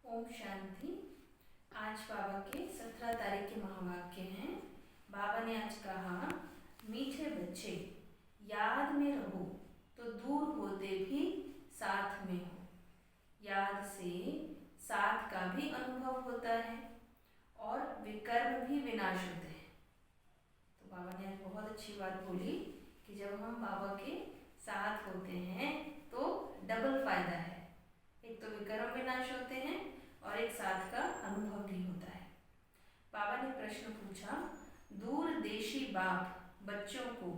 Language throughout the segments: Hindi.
ओम शांति। आज बाबा के 17 तारीख के महावाक्य हैं। बाबा ने आज कहा, मीठे बच्चे याद में रहो तो दूर होते भी साथ में हो। याद से साथ का भी अनुभव होता है और विकर्म भी विनाश होते हैं। तो बाबा ने आज बहुत अच्छी बात बोली कि जब हम बाबा के साथ होते हैं तो डबल फायदा है। एक तो विकर्म विनाश होते हैं और एक साथ का अनुभव भी होता है। बाबा ने प्रश्न पूछा, दूरदेशी बाप बच्चों को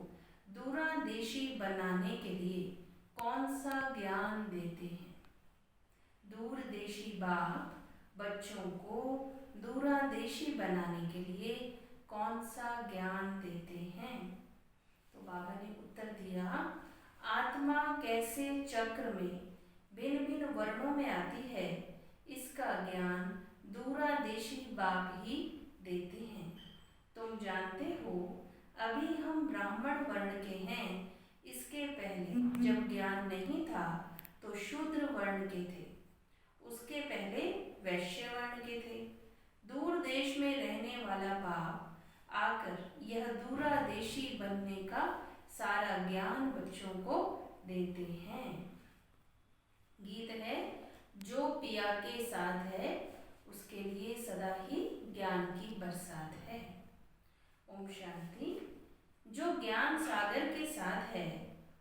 दूरादेशी बनाने के लिए कौन सा ज्ञान देते हैं? दूरदेशी बाप बच्चों को दूरादेशी बनाने के लिए कौन सा ज्ञान देते हैं? तो बाबा ने उत्तर दिया, आत्मा कैसे चक्र में भिन्न भिन्न वर्णों में आती है, इसका ज्ञान दूरादेशी बाप ही देते हैं। तुम जानते हो, अभी हम ब्राह्मण वर्ण के हैं। इसके पहले जब ज्ञान नहीं था तो शूद्र वर्ण के थे, उसके पहले वैश्य वर्ण के थे। दूर देश में रहने वाला बाप आकर यह दूरादेशी बनने का सारा ज्ञान बच्चों को देते हैं। गीत है, जो पिया के साथ है उसके लिए सदा ही ज्ञान की बरसात है। ओम शांति। जो ज्ञान सागर के साथ है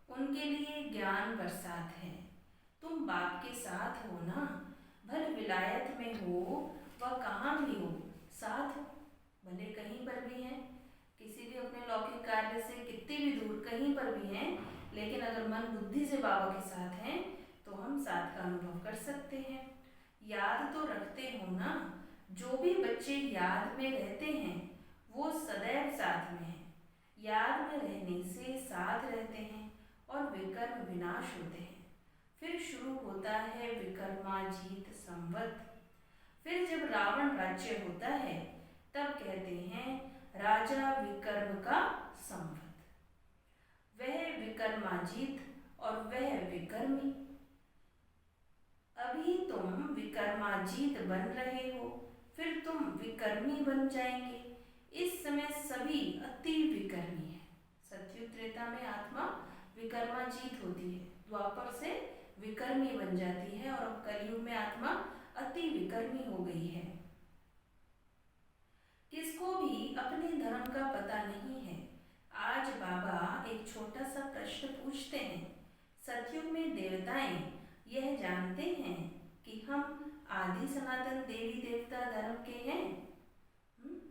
उनके लिए ज्ञान बरसात है। तुम बाप के साथ हो ना, भले विलायत में हो व कहाँ भी हो, साथ हो। भले कहीं पर भी हैं, किसी भी अपने लौकिक कार्य से कितनी भी दूर कहीं पर भी हैं, लेकिन अगर मन बुद्धि से बाबा के साथ हैं तो हम साथ का अनुभव कर सकते हैं। याद तो रखते हो ना, जो भी बच्चे याद में रहते हैं वो सदैव साथ में हैं। याद में रहने से साथ रहते हैं और विकर्म विनाश होते हैं। फिर शुरू होता है विकर्माजीत संवत। फिर जब रावण राज्य होता है तब कहते हैं राजा विकर्म का संवत। वह विकर्माजीत और वह विकर्मी। अभी तुम विकर्माजीत बन रहे हो, फिर तुम विकर्मी बन जाएंगे। इस समय सभी अति विकर्मी है। सतयुग त्रेता में आत्मा विकर्माजीत होती है, द्वापर से विकर्मी बन जाती है और अब कलयुग में आत्मा अति विकर्मी हो गई है। किसको भी अपने धर्म का पता नहीं है। आज बाबा एक छोटा सा प्रश्न पूछते हैं। सतयुग में देवताएं यह जानते हैं कि हम आदि सनातन देवी देवता धर्म के हैं?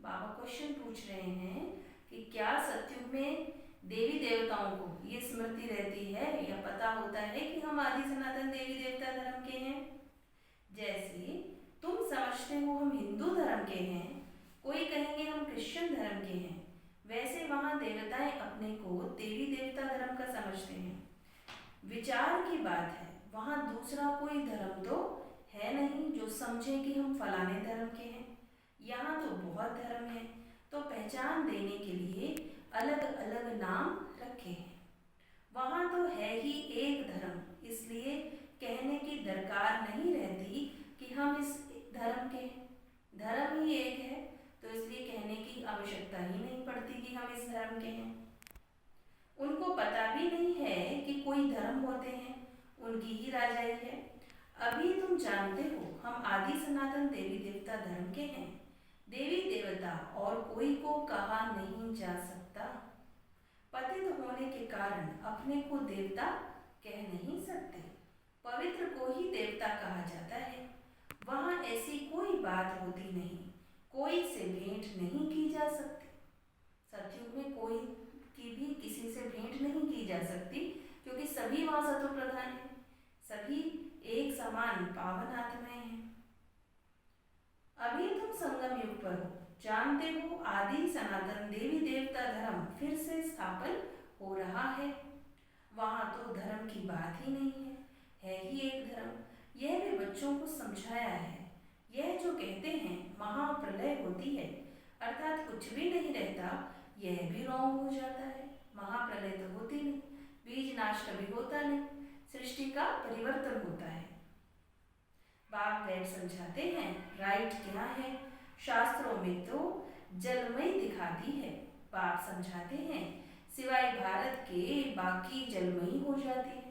बाबा क्वेश्चन पूछ रहे हैं कि क्या सतयुग में देवी देवताओं को ये स्मृति रहती है या पता होता है कि हम आदि सनातन देवी देवता धर्म के हैं? जैसे तुम समझते हो हम हिंदू धर्म के हैं, कोई कहेंगे हम क्रिश्चियन धर्म के हैं, वैसे वहाँ देवताएं अपने को देवी देवता धर्म का समझते हैं। विचार की बात है, वहाँ दूसरा कोई धर्म तो है नहीं जो समझे कि हम फलाने धर्म के हैं। यहाँ तो बहुत धर्म है, तो पहचान देने के लिए अलग अलग नाम रखे हैं। वहाँ तो है ही एक धर्म, इसलिए कहने की दरकार नहीं रहती कि हम इस धर्म के हैं। धर्म ही एक है, तो इसलिए कहने की आवश्यकता ही नहीं पड़ती कि हम इस धर्म के हैं। उनको पता भी नहीं है कि कोई धर्म होते हैं, उनकी ही राजाई है। अभी तुम जानते हो हम आदि सनातन देवी देवता धर्म के हैं। देवी देवता और कोई को कहा नहीं जा सकता। पतित होने के कारण अपने को देवता कह नहीं सकते। पवित्र को ही देवता कहा जाता है। वहाँ ऐसी कोई बात होती नहीं, कोई से भेंट नहीं की जा सकती। सतयुग में कोई की भी किसी से भेंट नहीं की जा सकती, क्योंकि सभी वहाँ सतो प्रधान हैं, सभी एक समान पावन आत्माएं हैं। अभी तुम संगम युग पर हो, जानते हो आदि सनातन देवी देवता धर्म फिर से स्थापन हो रहा है। वहाँ तो धर्म की बात ही नहीं है ही एक धर्म। यह भी बच्चों को समझाया है। यह जो कहते हैं महाप्रलय होती है, अर्थात कुछ भी नहीं रहता, यह भी रॉन्ग हो जाता है। महाप्रलय तो होती नहीं, बीज नाश कभी होता नहीं, सृष्टि का परिवर्तन होता है। बाप डैड समझाते हैं राइट क्या है, शास्त्रों में तो जलमई दिखाती है। बाप समझाते हैं सिवाय भारत के बाकी जलमई हो जाती है।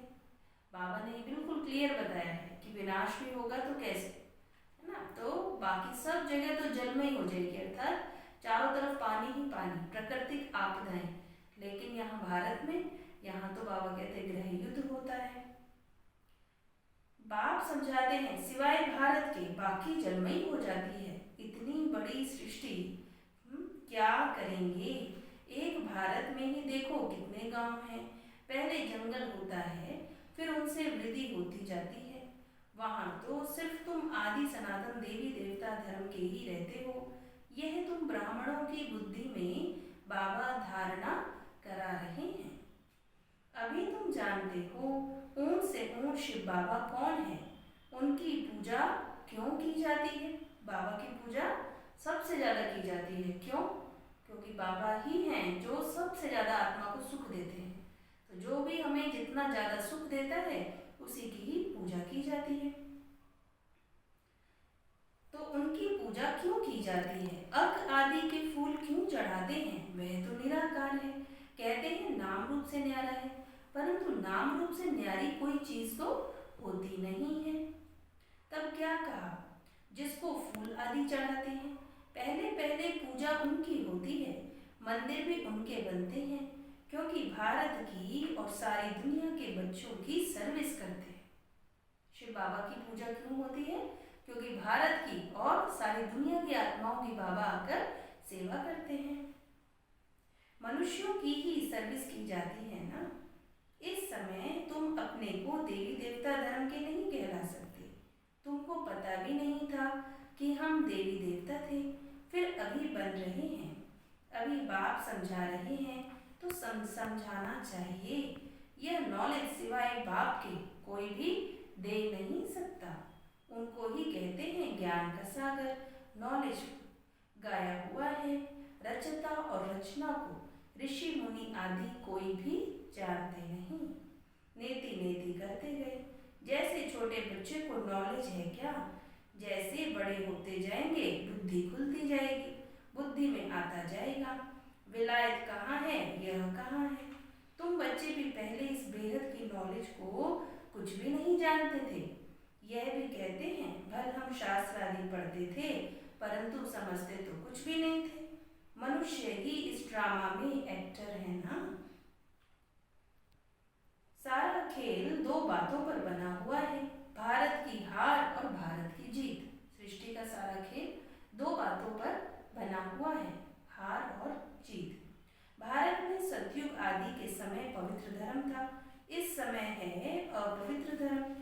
बाबा ने बिल्कुल क्लियर बताया है कि विनाश भी होगा तो कैसे, है ना। तो बाकी सब जगह तो जलमय हो जाएगी, अर्थात चारों तरफ पानी ही पानी, प्राकृतिक आपदाएं। लेकिन यहाँ भारत में, यहाँ तो बाबा कहते हैं गृह युद्ध होता है। बाप समझाते हैं सिवाय भारत के बाकी जलमयी हो जाती है। इतनी बड़ी सृष्टि क्या करेंगे। एक भारत में ही देखो कितने गांव हैं। पहले जंगल होता है, फिर उनसे वृद्धि होती जाती है। वहां तो सिर्फ तुम आदि सनातन देवी देवता धर्म के ही रहते हो। यह तुम ब्राह्मणों की बुद्धि में बाबा धारणा करा रहे हैं। अभी तुम जानते हो ऊंट से ऊंट शिव बाबा कौन है, उनकी पूजा क्यों की जाती है। बाबा की पूजा सबसे ज्यादा की जाती है। क्यों? क्योंकि बाबा ही हैं जो सबसे ज्यादा आत्मा को सुख देते हैं। तो जो भी हमें जितना ज्यादा सुख देता है उसी की ही पूजा की जाती है। तो उनकी पूजा क्यों की जाती है, अर्घ आदि के फूल क्यों चढ़ाते हैं, वह तो निराकार है। कहते हैं नाम रूप से न्यारा है, परंतु नाम रूप से न्यारी कोई चीज तो होती नहीं है। तब क्या कहा, जिसको फूल आदि चढ़ाते हैं। पहले पहले पूजा उनकी होती है, मंदिर भी उनके बनते हैं, क्योंकि भारत की और सारी दुनिया के बच्चों की सर्विस करते हैं। शिव बाबा की पूजा क्यों होती है, क्योंकि भारत की और सारी दुनिया की आत्माओं की बाबा आकर सेवा करते हैं। मनुष्यों की ही सर्विस की जाती है ना। इस समय तुम अपने को देवी देवता धर्म के नहीं कहला सकते। तुमको पता भी नहीं था कि हम देवी देवता थे, फिर अभी बन रहे हैं। अभी बाप समझा रहे हैं तो समझाना चाहिए। यह नॉलेज सिवाय बाप के कोई भी दे नहीं सकता। उनको ही कहते हैं ज्ञान का सागर। नॉलेज गाया हुआ है, रचता और रचना को ऋषि मुनि आदि कोई भी जानते नहीं। नेति नेति करते गए। जैसे छोटे बच्चे को नॉलेज है क्या, जैसे बड़े होते जाएंगे बुद्धि खुलती जाएगी, बुद्धि में आता जाएगा विलायत कहाँ है, यह कहाँ है। तुम बच्चे भी पहले इस बेहद की नॉलेज को कुछ भी नहीं जानते थे। यह भी कहते हैं भल हम शास्त्र आदि पढ़ते थे, परंतु समझते तो कुछ भी नहीं थे। मनुष्य ही इस ड्रामा में एक्टर है ना। सारा खेल दो बातों पर बना हुआ है, भारत की हार और भारत की जीत। सृष्टि का सारा खेल दो बातों पर बना हुआ है, हार और जीत। भारत में सतयुग आदि के समय पवित्र धर्म था, इस समय है अपवित्र धर्म।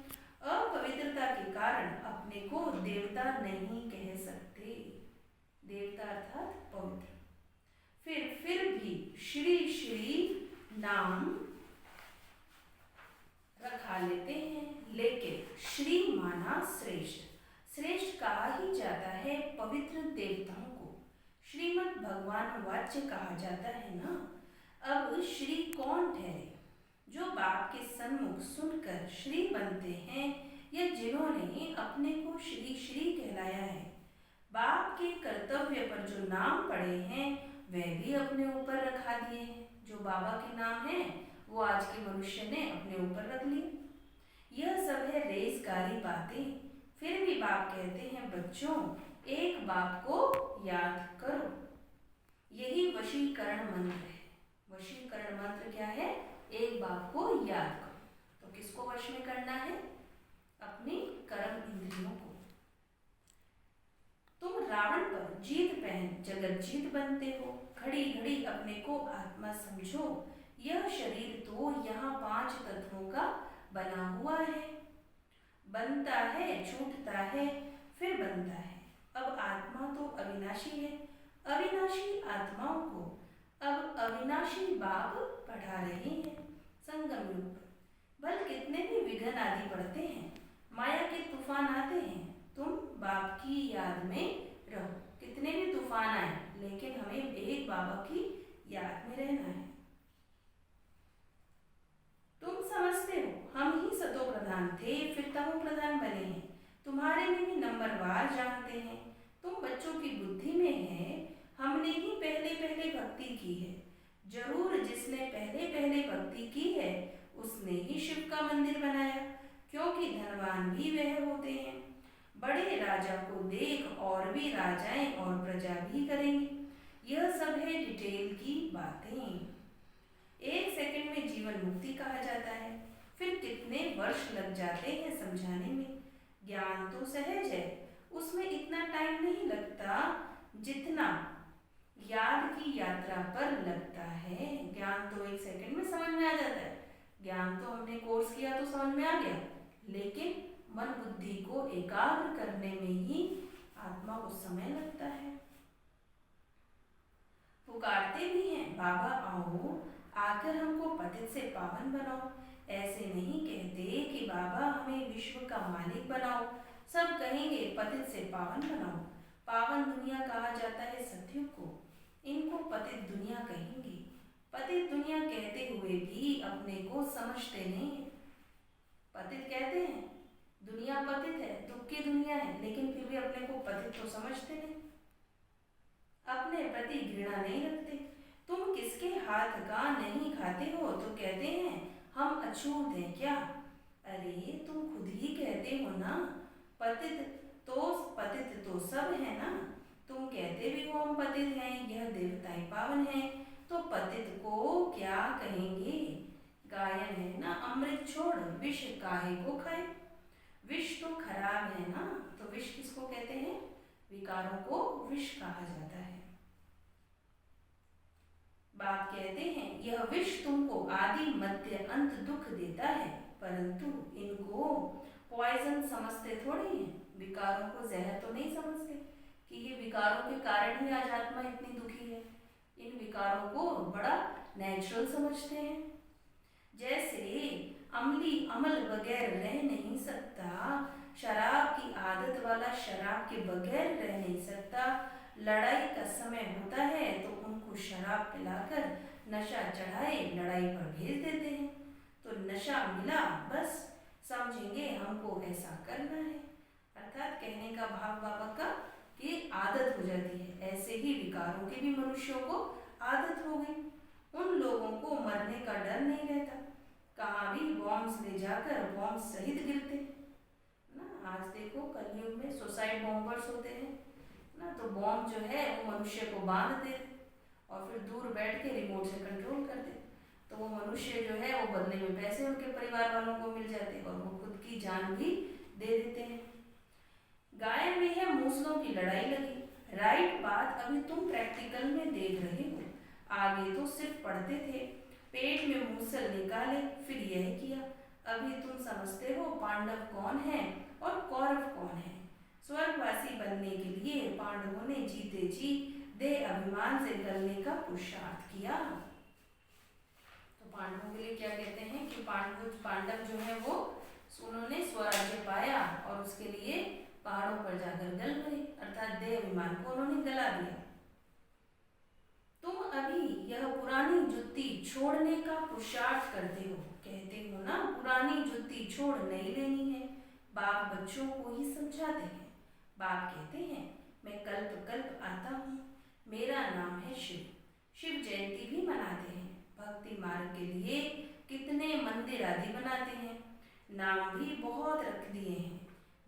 अपवित्रता के कारण अपने को देवता नहीं कह सकते। देवता अर्थात पवित्र। फिर भी श्री श्री नाम रखा लेते हैं, लेकिन श्री माना श्रेष्ठ। श्रेष्ठ कहा ही जाता है पवित्र देवताओं को। श्रीमद् भगवान वाच्य कहा जाता है ना। अब श्री कौन ठहरे, जो बाप के सन्मुख सुनकर श्री बनते हैं या जिन्होंने अपने को श्री श्री कहलाया है। बाप के कर्तव्य पर जो नाम पड़े हैं वह भी अपने ऊपर रखा दिए हैं। जो बाबा के नाम हैं वो आज के मनुष्य ने अपने ऊपर रख लिए। यह सब है रेसगारी बातें। फिर भी बाप कहते हैं बच्चों, एक बाप को याद करो। यही वशीकरण मंत्र है। वशीकरण मंत्र क्या है, एक बाप को याद करो। तो किसको वश में करना है, अपनी कर्म इंद्रियों को। तुम रावण पर जीत पहन जगत जीत बनते हो। घड़ी घड़ी अपने को आत्मा समझो। यह शरीर तो यहाँ 5 तत्वों का बना हुआ है। बनता है, छूटता है, फिर बनता है। अब आत्मा तो अविनाशी है। अविनाशी आत्माओं को अब अविनाशी बाप पढ़ा रहे हैं संगम युग पर। बल कितने भी विघ्न आदि पड़ते हैं, माया के तूफान आते हैं, तुम बाप की याद में रहो। कितने भी तूफान आए, लेकिन हमें एक बाबा की याद में रहना है। तुम समझते हो हम ही सतो प्रधान थे, फिर तमो प्रधान बने हैं। तुम्हारे में भी नंबरवार जानते हैं। तुम बच्चों की बुद्धि में है, हमने ही पहले पहले भक्ति की है। जरूर जिसने पहले पहले भक्ति की है उसने ही शिव का मंदिर बनाया, क्योंकि धनवान भी वह होते हैं। बड़े राजा को देख और भी राजाएं और प्रजा भी करेंगे। यह सब है डिटेल की बातें। 1 सेकंड में जीवन मुक्ति कहा जाता है, फिर कितने वर्ष लग जाते हैं समझाने में। ज्ञान तो सहज है, उसमें इतना टाइम नहीं लगता जितना याद की यात्रा पर लगता है। ज्ञान तो 1 सेकंड में समझ में आ जाता है, ज्ञान तो हमने कोर्स किया तो समझ में आ गया, लेकिन मन बुद्धि को एकाग्र करने में ही आत्मा को समय लगता है। पुकारते भी हैं, बाबा आओ, आकर हमको पतित से पावन बनाओ। ऐसे नहीं कहते कि बाबा हमें विश्व का मालिक बनाओ। सब कहेंगे पतित से पावन बनाओ। पावन दुनिया कहा जाता है सतयुग को, इनको पतित दुनिया कहेंगे। पतित दुनिया कहते हुए भी अपने को समझते नहीं है। पतित कहते हैं, दुनिया पतित है, दुख की दुनिया है, लेकिन फिर भी अपने को पतित तो समझते नहीं, अपने प्रति घृणा नहीं रखते। तुम किसके हाथ का नहीं खाते हो तो कहते हैं हम अछूत हैं क्या? अरे तुम खुद ही कहते हो ना, पतित तो सब है ना। तुम कहते भी हो हम पतित हैं, यह देवताएं पावन हैं, तो पतित को क्या कहेंगे? गायन है ना, अमृत छोड़ विष काहे को खाए। विष तो खराब है ना, तो विष किसको कहते हैं? विकारों को विष कहा जाता है। बाप कहते हैं यह विष तुमको आदि मध्य अंत दुख देता है, परंतु इनको पॉइजन समझते थोड़ी हैं। विकारों को जहर तो नहीं समझते कि ये विकारों के कारण ही आज आत्मा इतनी दुखी है। इन विकारों को बड़ा नेचुरल समझते हैं। जैसे अमली अमल बगैर रह नहीं सकता, शराब की आदत वाला शराब के बगैर रह नहीं सकता। लड़ाई का समय होता है तो उनको शराब पिलाकर नशा चढ़ाए लड़ाई पर भेज देते हैं। तो नशा मिला बस समझेंगे हमको ऐसा करना है। अर्थात कहने का भाव बाबा का कि आदत हो जाती है। ऐसे ही विकारों की भी मनुष्यों को आदत हो गई। उन लोगों को मरने का डर नहीं रहता, कहाँ भी बॉम्ब्स ले जाकर बॉम्ब सहित गिरते ना। आज देखो कलयुग में सुसाइड बॉम्बर्स होते हैं ना, तो बॉम्ब जो है वो मनुष्य को बांध दे और फिर दूर बैठ के रिमोट से कंट्रोल कर दे, तो वो मनुष्य जो है वो बदले में पैसे उनके परिवार वालों को मिल जाते और वो खुद की जान भी दे देते हैं। गायन में है मूसलों की लड़ाई लगी। राइट बात अभी तुम प्रैक्टिकल में देख रहे हो, आगे तो सिर्फ पढ़ते थे, पेट में मूसल निकाले फिर यह किया। अभी तुम समझते हो पांडव कौन है और कौरव कौन है। स्वर्गवासी बनने के लिए पांडवों ने जीते जी देह अभिमान से गलने का पुरुषार्थ किया। तो पांडवों के लिए क्या कहते हैं कि पांडव जो है वो उन्होंने स्वराज्य पाया और उसके लिए पहाड़ों पर जाकर गल गए, अर्थात देह अभिमान को उन्होंने गला दिया। तुम अभी यह पुरानी जुत्ती छोड़ने का पुरुषार्थ करते हो, कहते हो ना पुरानी जुत्ती छोड़ नहीं लेनी है। बाप बच्चों को ही समझाते हैं। बाप कहते हैं मैं कल्प कल्प आता हूँ, मेरा नाम है शिव। शिव जयंती भी मनाते हैं। भक्ति मार्ग के लिए कितने मंदिर आदि बनाते हैं, नाम भी बहुत रख दिए हैं।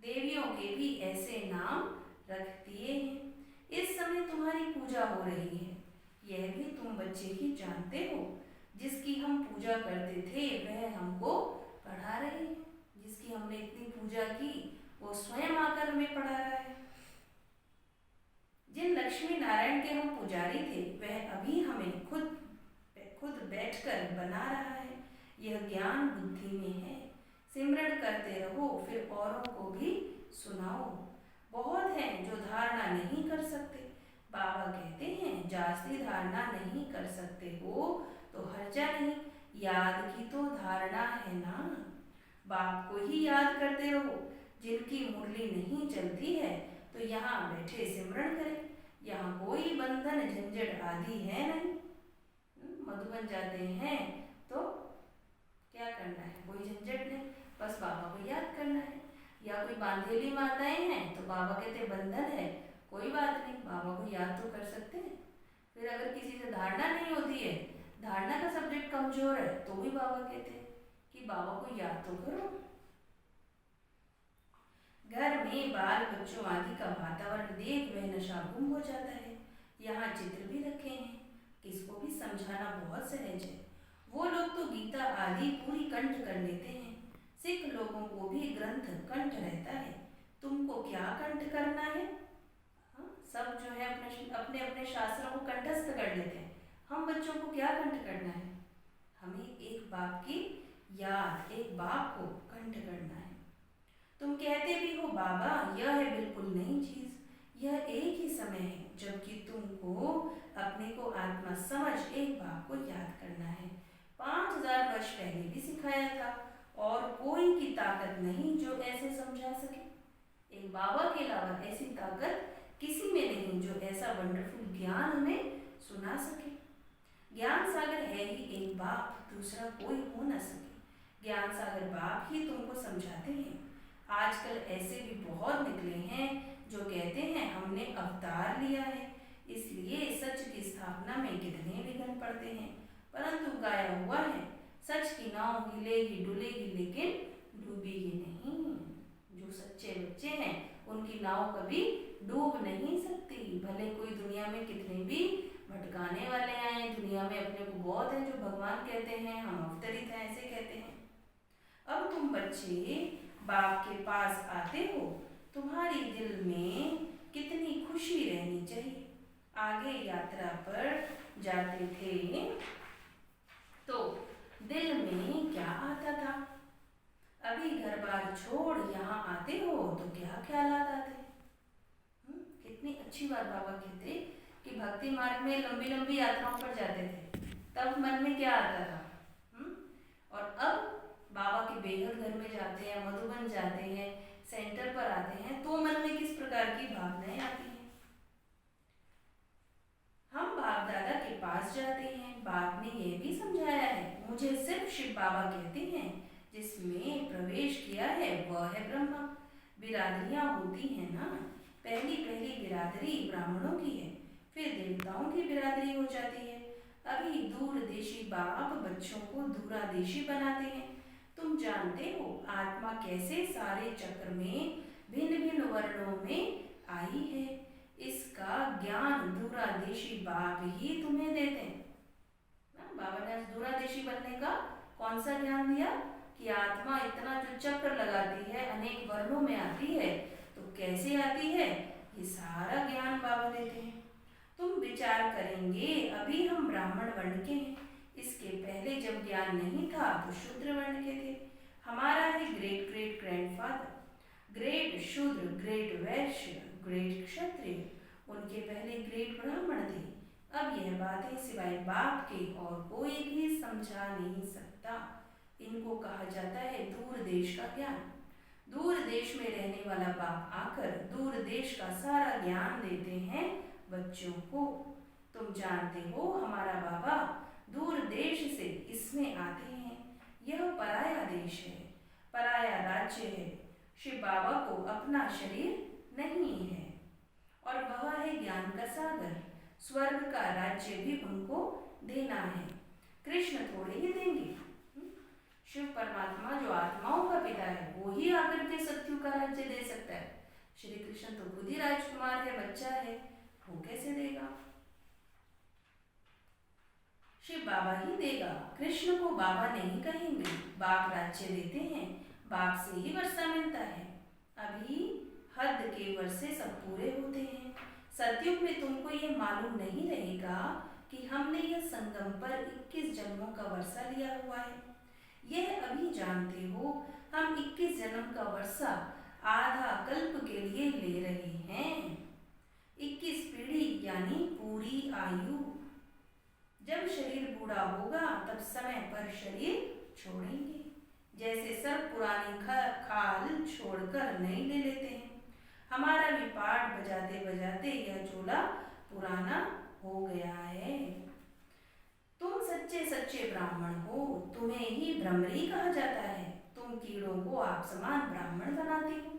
देवियों के भी ऐसे नाम रख दिए हैं। इस समय तुम्हारी पूजा हो रही है, यह भी तुम बच्चे ही जानते हो। जिसकी हम पूजा करते थे वह हमको पढ़ा रहे हैं। जिसकी हमने इतनी पूजा की वो स्वयं आकर हमें पढ़ा रहा है। जिन लक्ष्मी नारायण के हम पुजारी थे वह अभी हमें खुद बैठकर बना रहा है। यह ज्ञान बुद्धि में है। सिमरन करते रहो फिर औरों को भी सुनाओ। बहुत हैं जो धारणा नहीं कर सकते। बाबा कहते हैं जास्ती धारणा नहीं कर सकते हो तो हर्जा नहीं, याद की तो धारणा है ना। बाप को ही याद करते रहो। जिनकी मुरली नहीं चलती है तो यहाँ बैठे सिमरन करें। यहाँ कोई बंधन झंझट आदि है नहीं। मधुबन जाते हैं तो क्या करना है, कोई झंझट नहीं, बस बाबा को याद करना है। या कोई बांधेली माताएं हैं तो बाबा कहते बंधन है, कोई बात नहीं, बाबा को याद तो कर सकते हैं। फिर अगर किसी से धारणा नहीं होती है, धारणा का सब्जेक्ट कमजोर है, तो भी बाबा कहते हैं कि बाबा को याद तो करो। घर में बाल बच्चों आदि का वातावरण देख वह नशा गुम हो जाता है। यहाँ चित्र भी रखे हैं, किसको भी समझाना बहुत सहज है। वो लोग तो गीता आदि पूरी कंठ कर लेते हैं, सिख लोगों को भी ग्रंथ कंठ रहता है, तुमको क्या कंठ करना है? हाँ, सब जो है अपने अपने अपने शास्त्रों को कंठस्थ कर लेते हैं, हम बच्चों को क्या कंठ करना है? हमें एक बाप की याद, एक बाप को कंठ करना है। तुम कहते भी हो बाबा यह है बिल्कुल नई चीज, यह एक ही समय है जबकि तुमको अपने को आत्मा समझ एक बाप को याद करना है। 5000 वर्ष पहले भी सिखाया था और कोई की ताकत नहीं जो ऐसे समझा सके। एक बाबा के अलावा ऐसी ताकत किसी में नहीं जो ऐसा वंडरफुल ज्ञान हमें सुना सके। ज्ञान सागर है ही एक बाप, दूसरा कोई हो न सके। ज्ञान सागर बाप ही तुमको समझाते हैं। आजकल ऐसे भी बहुत निकले हैं जो कहते हैं हमने अवतार लिया है, इसलिए सच की स्थापना में कितने विघ्न पड़ते हैं, परंतु गाया हुआ है सच की नाव हिलेगी डुलेगी लेकिन डूबेगी नहीं। जो सच्चे बच्चे हैं उनकी नाव कभी डूब नहीं सकती, भले कोई दुनिया में कितने भी भटकाने वाले आए, दुनिया में अपने को बहुत है जो भगवान कहते हैं, हम अवतरित हैं ऐसे कहते हैं। अब तुम बच्चे बाप के पास आते हो, तुम्हारी दिल में कितनी खुशी रहनी चाहिए। आगे यात्रा पर जाते थे तो दिल में क्या आता था, अभी घर बार छोड़ यहाँ आते हो तो क्या ख्यालात आते। कितनी अच्छी बात बाबा कहते कि भक्ति मार्ग में लंबी लंबी यात्राओं पर जाते थे तब मन में क्या आता था, और अब बाबा के बेघर घर में जाते हैं, मधुबन जाते हैं, सेंटर पर आते हैं तो मन में किस प्रकार की भावनाएं आती हैं। हम बाप दादा के पास जाते हैं, बाप ने यह भी समझाया है, मुझे सिर्फ शिव बाबा कहते हैं, जिसमें प्रवेश किया है वह है ब्रह्मा। बिरादरियां होती हैं ना, पहली पहली बिरादरी ब्राह्मणों की है, फिर देवताओं की बिरादरी हो जाती है। अभी दूरदेशी बाप बच्चों को दूरादेशी बनाते हैं। तुम जानते हो आत्मा कैसे सारे चक्र में भिन्न भिन्न वर्णों में आई है, इसका ज्ञान दूरादेशी बाप ही तुम्हें देते हैं। बाबा ने दूरादेशी बनने का कौन सा ज्ञान दिया कि आत्मा इतना जो चक्र लगाती है, अनेक वर्णों में आती है, तो कैसे आती है ये सारा ज्ञान बाबा देते हैं। तुम विचार करेंगे अभी हम ब्राह्मण वर्ण के हैं, इसके पहले जब ज्ञान नहीं था तो शूद्र वर्ण के थे। हमारा है ग्रेट ग्रेट ग्रैंडफादर, ग्रेट शूद्र, ग्रेट वैश्य, ग्रेट क्षत्रिय, उनके पहले ग्रेट ब्राह्मण थे। अब यह बातें सिवाय बाप के और कोई भी समझा नहीं सकता। इनको कहा जाता है दूर देश का ज्ञान। दूर देश में रहने वाला बाप आकर दूर देश का सारा ज्ञान देते हैं बच्चों को। तुम जानते हो हमारा बाबा दूर देश से इसमें आते हैं, यह पराया देश है, पराया राज्य है। शिव बाबा को अपना शरीर नहीं है और वह है ज्ञान का सागर, स्वर्ग का राज्य भी उनको देना है, कृष्ण थोड़े ही देंगे। शिव परमात्मा जो आत्माओं का पिता है वो ही आकर के सत्यु का राज्य दे सकता है। श्री कृष्ण तो खुद ही राजकुमार है, बच्चा है, वो कैसे देगा? शिव बाबा ही देगा, कृष्ण को बाबा नहीं कहेंगे। बाप राज्य देते हैं, बाप से ही वर्षा मिलता है। अभी हद के वर्षे सब पूरे होते हैं। सतयुग में तुमको ये मालूम नहीं रहेगा कि हमने यह संगम पर 21 जन्मों का वर्षा लिया हुआ है। यह अभी जानते हो हम 21 जन्म का वर्षा आधा कल्प के लिए ले रहे हैं। 21 पीढ़ी यानी पूरी आयु। जब शरीर बूढ़ा होगा तब समय पर शरीर छोड़ेंगे, जैसे सब पुरानी खाल छोड़कर नई ले लेते हैं। हमारा भी पाठ बजाते बजाते यह चोला पुराना हो गया है। तुम सच्चे सच्चे ब्राह्मण हो, तुम्हें ही भ्रमरी कहा जाता है। तुम तुम कीड़ों को आप समान ब्राह्मण बनाती हो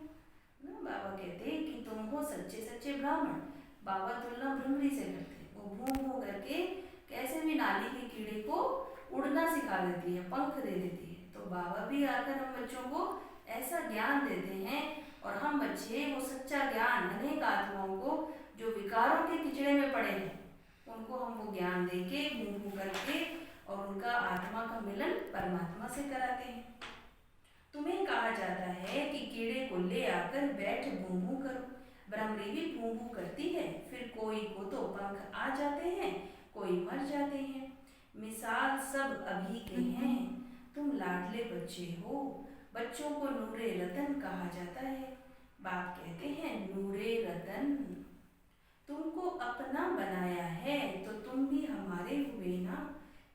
ना। बाबा कहते कि तुम हो सच्चे सच्चे ब्राह्मण। बाबा तुलना भ्रमरी से करते, वो भूं भूं करके कैसे भी नाली के कीड़े को उड़ना सिखा देती है, पंख दे देती है। तो बाबा भी आकर हम बच्चों को ऐसा ज्ञान देते हैं, और हम बच्चे वो सच्चा ज्ञान अनेक आत्माओं को जो विकारों के किचड़े में पड़े हैं, उनको हम वो ज्ञान देके भूं भूं करके और उनका आत्मा का मिलन परमात्मा से कराते हैं। तुम्हें कहा जाता है कि कीड़े को ले आकर बैठ भूं भूं करो। भ्रमरी भी भूं भूं करती है, फिर कोई को तो पंख आ जाते हैं, कोई मर जाते हैं। मिसाल सब अभी के हैं, तुम लाडले बच्चे हो। बच्चों को नूरे रतन कहा जाता है। बाप कहते हैं नूरे रतन, तुमको अपना बनाया है तो तुम भी हमारे हुए ना।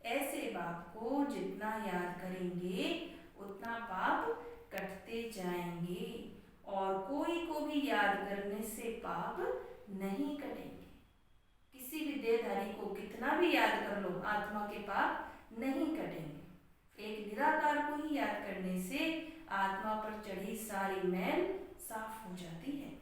ऐसे बाप को जितना याद करेंगे उतना पाप कटते जाएंगे, और कोई को भी याद करने से पाप नहीं कटेंगे। किसी भी देहधारी को कितना भी याद कर लो, आत्मा के पाप नहीं कटेंगे। एक निराकार को ही याद करने से आत्मा पर चढ़ी सारी मैल साफ हो जाती है।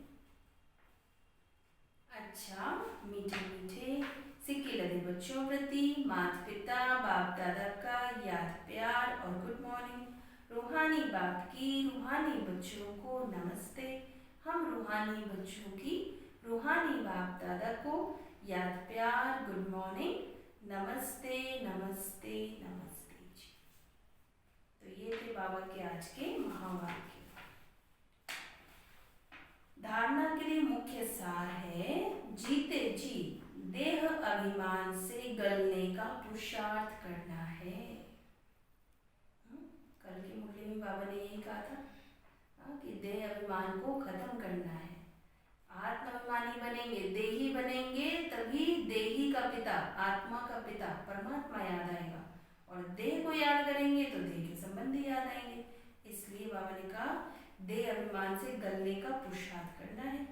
अच्छा, मीठे मीठे सिक्के लगे बच्चों प्रति माता पिता बाप दादा का याद प्यार और गुड मॉर्निंग। रूहानी बाप की रूहानी बच्चों को नमस्ते। हम रूहानी बच्चों की रूहानी बाप दादा को याद प्यार गुड मॉर्निंग नमस्ते नमस्ते नमस्ते जी। तो ये थे बाबा के आज के महावाक्य। धारणा के लिए मुख्य सार है, जीते जी देह अभिमान से गलने का पुरुषार्थ करना है। कल के मुरली में बाबा ने यही कहा था कि देह अभिमान को खत्म करना है। आत्माभिमानी बनेंगे, देही बनेंगे, तभी देही का पिता, आत्मा का पिता परमात्मा याद आएगा, और देह को याद करेंगे तो देह के संबंधी याद आएंगे। इसलिए बाबा ने कहा देह अभिमान से गलने का पुरुषार्थ करना है।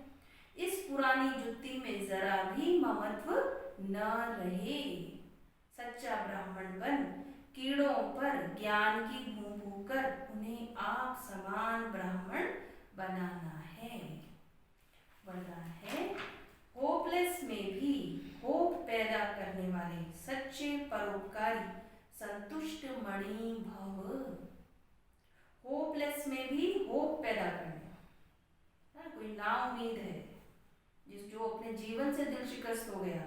इस पुरानी जुत्ती में जरा भी ममत्व न रहे। सच्चा ब्राह्मण बन कीड़ों पर ज्ञान की भूं भूं कर उन्हें आप समान ब्राह्मण बनाना है। वरदान है, होपलेस में भी होप पैदा करने वाले सच्चे परोपकारी संतुष्ट मणि भव। होपलेस में भी होप पैदा करने, कोई ना उम्मीद है, जो अपने जीवन से दिल शिकस्त हो गया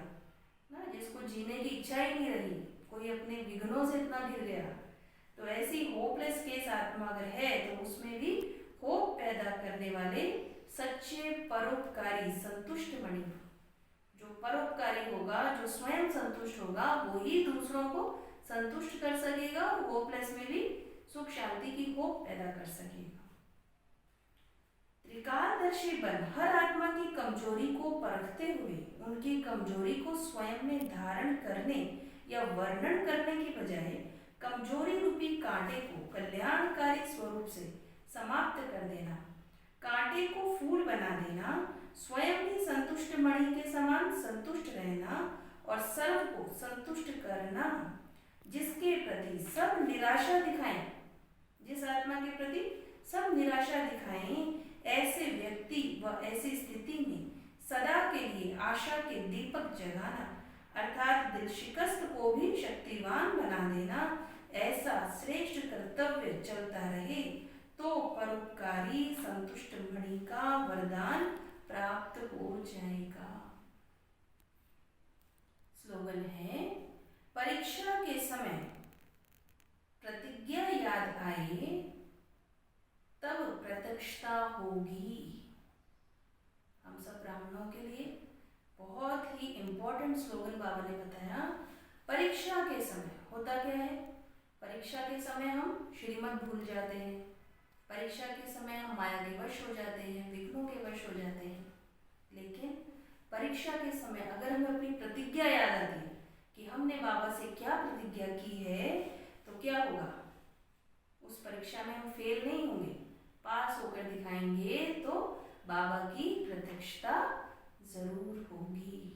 ना, जिसको जीने की इच्छा ही नहीं रही, कोई अपने विघ्नों से इतना घिर गया, तो ऐसी होपलेस केस आत्मा अगर है तो उसमें भी होप पैदा करने वाले सच्चे परोपकारी संतुष्ट मणि। जो परोपकारी होगा, जो स्वयं संतुष्ट होगा, वो ही दूसरों को संतुष्ट कर सकेगा और होपलेस में भी सुख शांति की होप पैदा कर सकेगा। त्रिकालदर्शी बन हर आत्मा की कमजोरी को परखते हुए उनकी कमजोरी को स्वयं में धारण करने या वर्णन करने की बजाय कमजोरी रूपी कांटे को कल्याणकारी स्वरूप से समाप्त कर देना, कांटे को फूल बना देना, स्वयं भी संतुष्ट मणि के समान संतुष्ट रहना और सर्व को संतुष्ट करना। जिसके प्रति सब निराशा दिखाएं, जिस आत्मा के प्रति सब निराशा दिखाएं, ऐसे व्यक्ति व ऐसी स्थिति में सदा के लिए आशा के दीपक जगाना, अर्थात दिल शिकस्त को भी शक्तिवान बना देना, ऐसा श्रेष्ठ कर्तव्य चलता रहे तो परोपकारी संतुष्ट मणि का वरदान प्राप्त हो जाएगा। स्लोगन है, परीक्षा के समय प्रतिज्ञा याद आए तब प्रत्यक्षता होगी। हम सब ब्राह्मणों के लिए बहुत ही इम्पोर्टेंट स्लोगन बाबा ने बताया। परीक्षा के समय होता क्या है, परीक्षा के समय हम श्रीमत भूल जाते हैं, परीक्षा के समय हम माया के वश हो जाते हैं, विघ्नों के वश हो जाते हैं। लेकिन परीक्षा के समय अगर हमें अपनी प्रतिज्ञा याद आती है कि हमने बाबा से क्या प्रतिज्ञा की है, तो क्या होगा, उस परीक्षा में हम फेल नहीं होंगे, पास होकर दिखाएंगे तो बाबा की प्रत्यक्षता जरूर होगी।